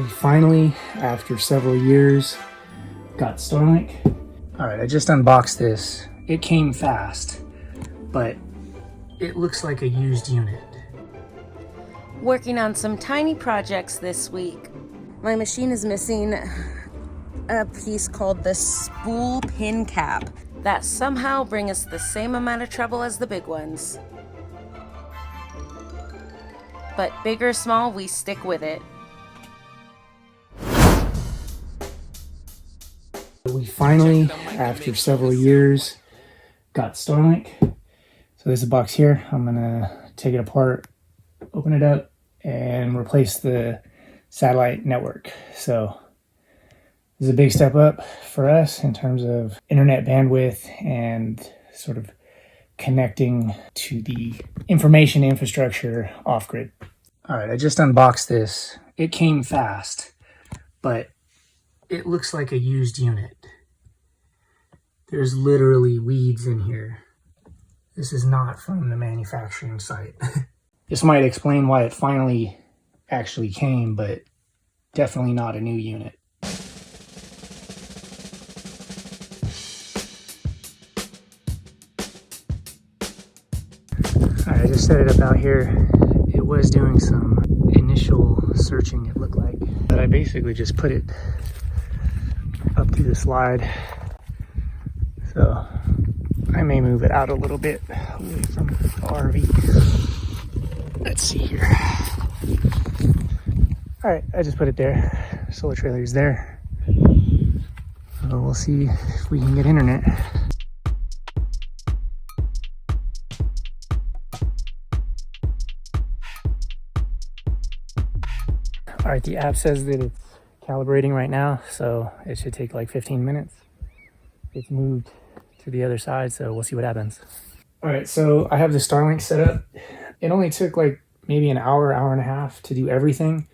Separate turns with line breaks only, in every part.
We finally, after several years, got Starlink. All right, I just unboxed this. It came fast, but it looks like a used unit.
Working on some tiny projects this week. My machine is missing a piece called the spool pin cap that somehow bring us the same amount of trouble as the big ones. But big or small, we stick with it.
We finally, after several years, got Starlink. So there's a box here. I'm gonna take it apart, open it up, and replace the satellite network. So this is a big step up for us in terms of internet bandwidth and sort of connecting to the information infrastructure off-grid. All right, I just unboxed this. It came fast, but it looks like a used unit. There's literally weeds in here. This is not from the manufacturing site. This might explain why it finally actually came, but definitely not a new unit. All right, I just set it up out here. It was doing some initial searching, it looked like, but I basically just put it up to the slide. So I may move it out a little bit away from the RV. Let's see here. All right, I just put it there. Solar trailer is there. So we'll see if we can get internet. All right, the app says that it's calibrating right now, so it should take like 15 minutes. It's moved to the other side, so we'll see what happens. All right, so I have the Starlink set up. It only took like maybe an hour, hour and a half to do everything.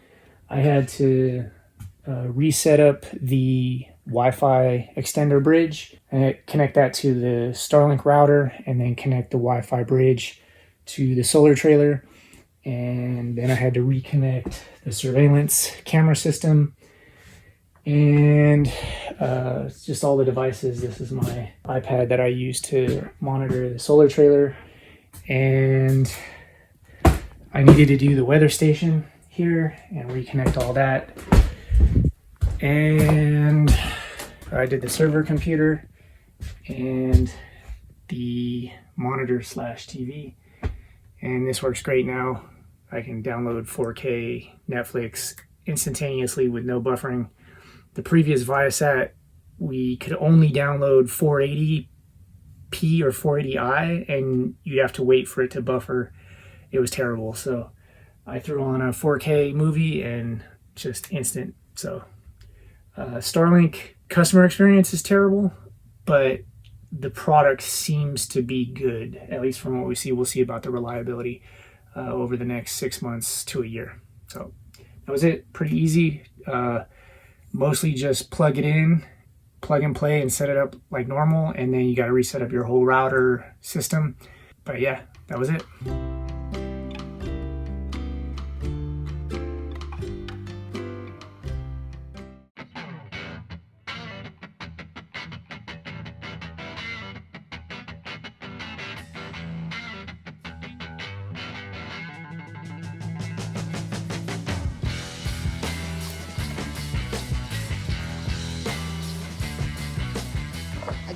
I had to reset up the Wi-Fi extender bridge and connect that to the Starlink router, and then connect the Wi-Fi bridge to the solar trailer. And then I had to reconnect the surveillance camera system and just all the devices. This is my iPad that I use to monitor the solar trailer. And I needed to do the weather station here and reconnect all that. And I did the server computer and the monitor / TV. And this works great now. I can download 4K Netflix instantaneously with no buffering. The previous Viasat, we could only download 480p or 480i, and you'd have to wait for it to buffer. It was terrible. So I threw on a 4K movie and just instant. So Starlink customer experience is terrible, but the product seems to be good, at least from what we see. We'll see about the reliability over the next 6 months to a year. So that was it. Pretty easy. Mostly just plug it in, plug and play, and set it up like normal. And then you got to reset up your whole router system. But yeah, that was it.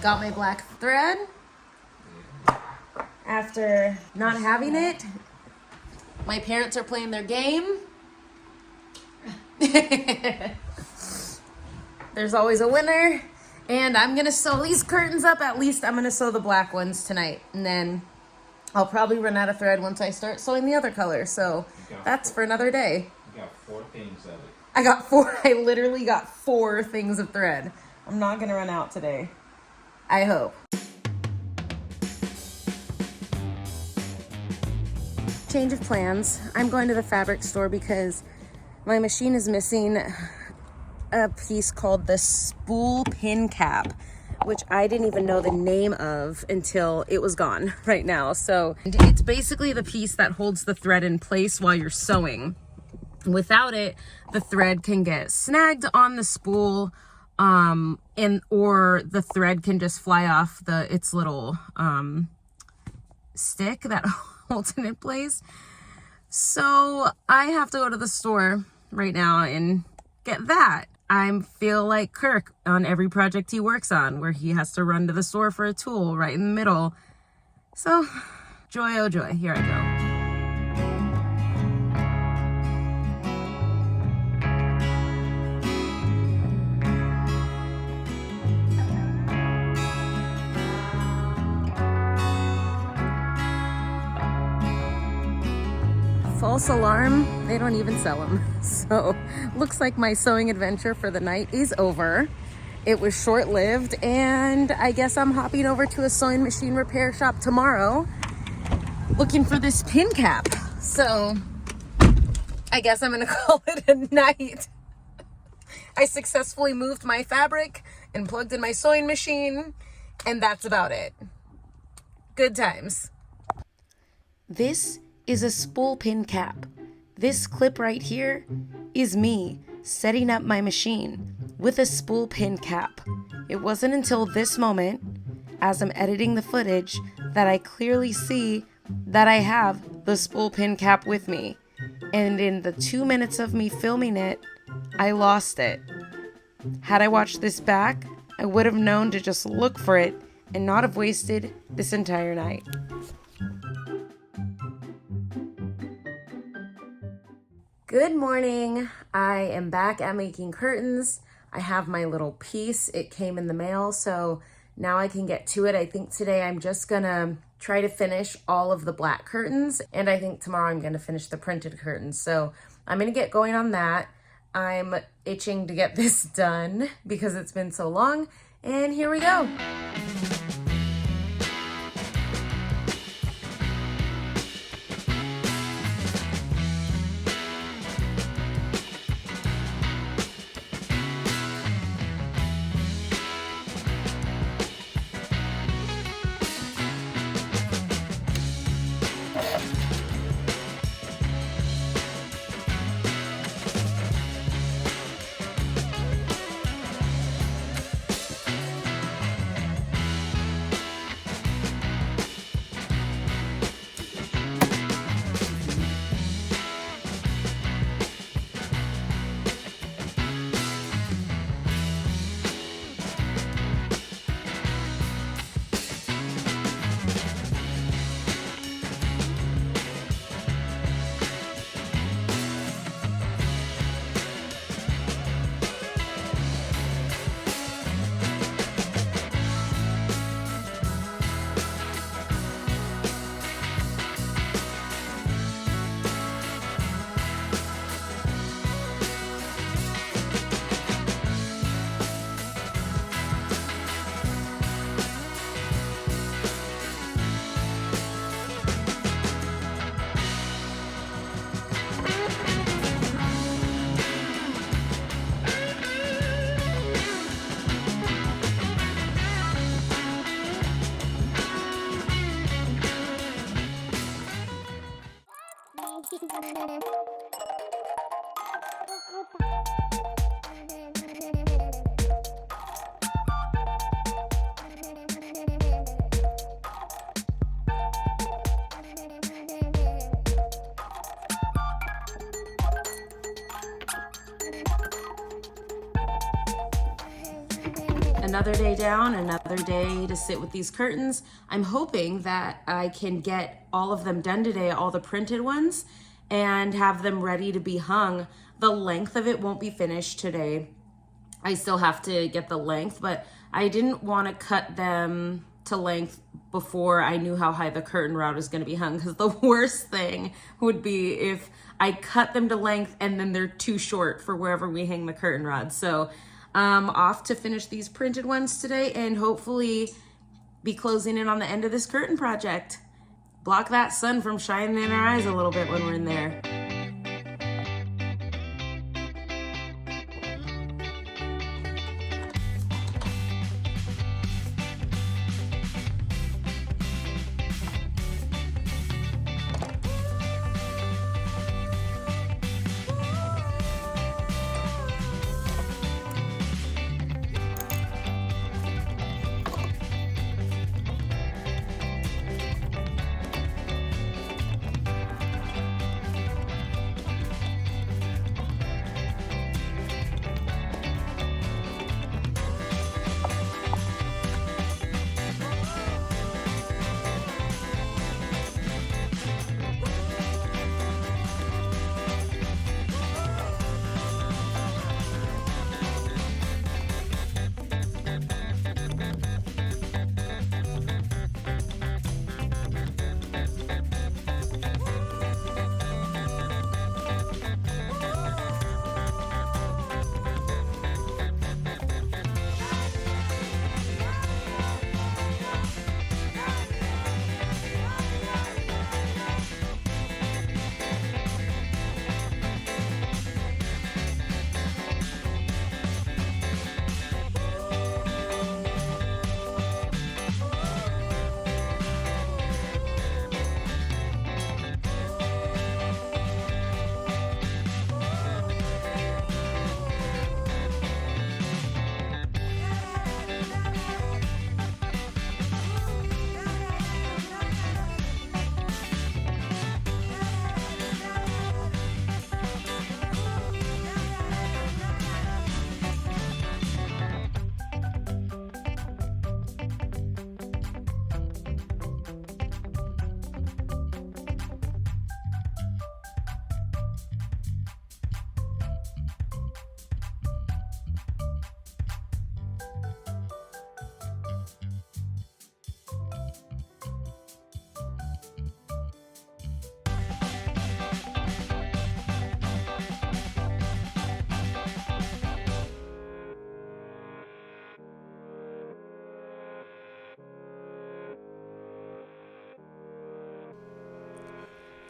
Got my black thread after not having it. My parents are playing their game. There's always a winner, and I'm gonna sew these curtains up. At least I'm gonna sew the black ones tonight, and then I'll probably run out of thread once I start sewing the other color. So that's for another day.
You got 4 things of it.
I got 4. I literally got 4 things of thread. I'm not gonna run out today, I hope. Change of plans. I'm going to the fabric store because my machine is missing a piece called the spool pin cap, which I didn't even know the name of until it was gone right now. So it's basically the piece that holds the thread in place while you're sewing. Without it, the thread can get snagged on the spool, or the thread can just fly off its little stick that holds it in place. So I have to go to the store right now and get that. I feel like Kirk on every project he works on, where he has to run to the store for a tool right in the middle. So joy, oh joy, here I go. False alarm, they don't even sell them. So looks like my sewing adventure for the night is over. It was short-lived, and I guess I'm hopping over to a sewing machine repair shop tomorrow looking for this pin cap. So I guess I'm gonna call it a night. I successfully moved my fabric and plugged in my sewing machine, and that's about it. Good times. This is a spool pin cap. This clip right here is me setting up my machine with a spool pin cap. It wasn't until this moment, as I'm editing the footage, that I clearly see that I have the spool pin cap with me. And in the 2 minutes of me filming it, I lost it. Had I watched this back, I would have known to just look for it and not have wasted this entire night. Good morning. I am back at making curtains. I have my little piece. It came in the mail, so now I can get to it. I think today I'm just gonna try to finish all of the black curtains, and I think tomorrow I'm gonna finish the printed curtains. So I'm gonna get going on that. I'm itching to get this done because it's been so long, and here we go. Another day down, another day to sit with these curtains. I'm hoping that I can get all of them done today, all the printed ones, and have them ready to be hung. The length of it won't be finished today. I still have to get the length, but I didn't want to cut them to length before I knew how high the curtain rod was going to be hung, because the worst thing would be if I cut them to length and then they're too short for wherever we hang the curtain rod. So off to finish these printed ones today and hopefully be closing in on the end of this curtain project. Block that sun from shining in our eyes a little bit when we're in there.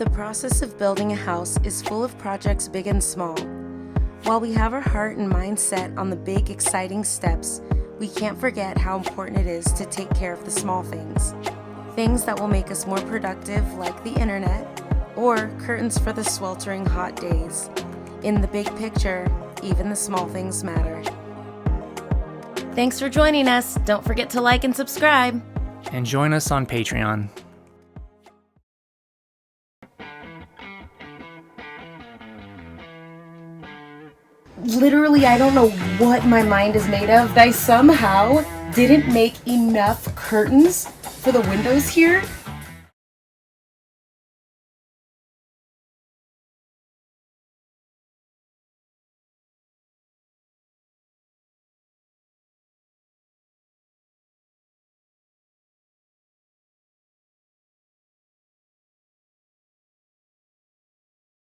The process of building a house is full of projects big and small. While we have our heart and mind set on the big, exciting steps, we can't forget how important it is to take care of the small things. Things that will make us more productive, like the internet, or curtains for the sweltering hot days. In the big picture, even the small things matter. Thanks for joining us. Don't forget to like and subscribe.
And join us on Patreon.
Literally, I don't know what my mind is made of. I somehow didn't make enough curtains for the windows here